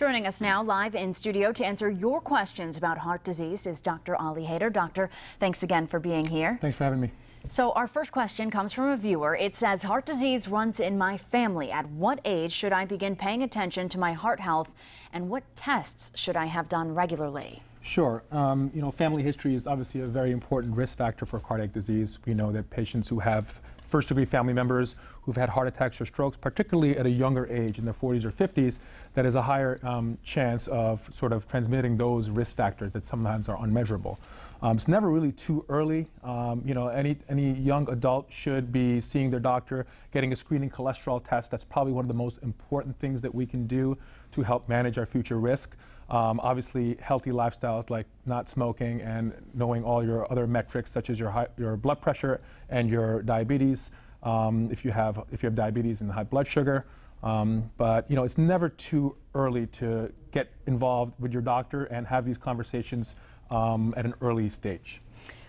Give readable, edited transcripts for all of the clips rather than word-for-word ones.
Joining us now live in studio to answer your questions about heart disease is Dr. Ali Haider. Doctor, thanks again for being here. Thanks for having me. So our first question comes from a viewer. It says, heart disease runs in my family. At what age should I begin paying attention to my heart health, and what tests should I have done regularly? Sure. Family history is obviously a very important risk factor for cardiac disease. We know that patients who have first-degree family members who've had heart attacks or strokes, particularly at a younger age, in their 40s or 50s, that is a higher chance of sort of transmitting those risk factors that sometimes are unmeasurable. It's never really too early. Any young adult should be seeing their doctor, getting a screening cholesterol test. That's probably one of the most important things that we can do to help manage our future risk. Obviously, healthy lifestyles like not smoking and knowing all your other metrics, such as your blood pressure and your diabetes, if you have diabetes and high blood sugar. But it's never too early to get involved with your doctor and have these conversations at an early stage.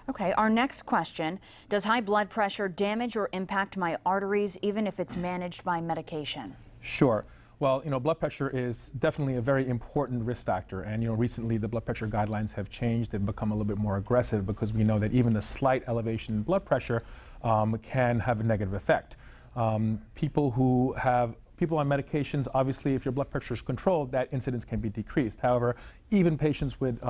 Okay, our next question: does high blood pressure damage or impact my arteries, even if it's managed by medication? Sure. Well, blood pressure is definitely a very important risk factor, and recently the blood pressure guidelines have changed and become a little bit more aggressive because we know that even a slight elevation in blood pressure can have a negative effect. People on medications, obviously, if your blood pressure is controlled, that incidence can be decreased. However, even patients with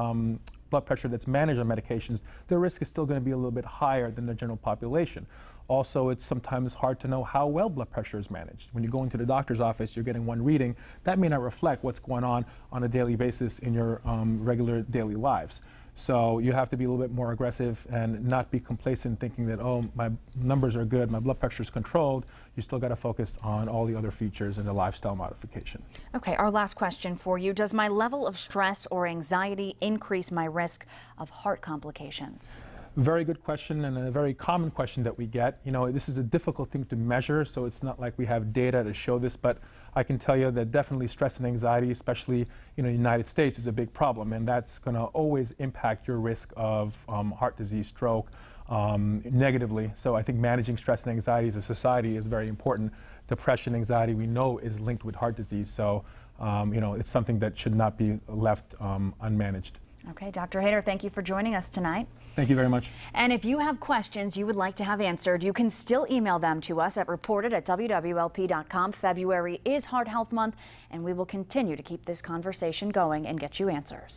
blood pressure that's managed on medications, their risk is still going to be a little bit higher than the general population. Also, it's sometimes hard to know how well blood pressure is managed. When you go into the doctor's office, you're getting one reading. That may not reflect what's going on a daily basis in your regular daily lives. So you have to be a little bit more aggressive and not be complacent thinking that, oh, my numbers are good, my blood pressure is controlled. You still got to focus on all the other features and the lifestyle modification. Okay, our last question for you. Does my level of stress or anxiety increase my risk of heart complications? Very good question, and a very common question that we get. This is a difficult thing to measure, so it's not like we have data to show this, but I can tell you that definitely stress and anxiety, especially in the United States, is a big problem, and that's going to always impact your risk of heart disease, stroke, negatively. So I think managing stress and anxiety as a society is very important. Depression, anxiety, we know is linked with heart disease, so it's something that should not be left unmanaged. Okay, Dr. Haider, thank you for joining us tonight. Thank you very much. And if you have questions you would like to have answered, you can still email them to us at reported@wwlp.com. February is Heart Health Month, and we will continue to keep this conversation going and get you answers.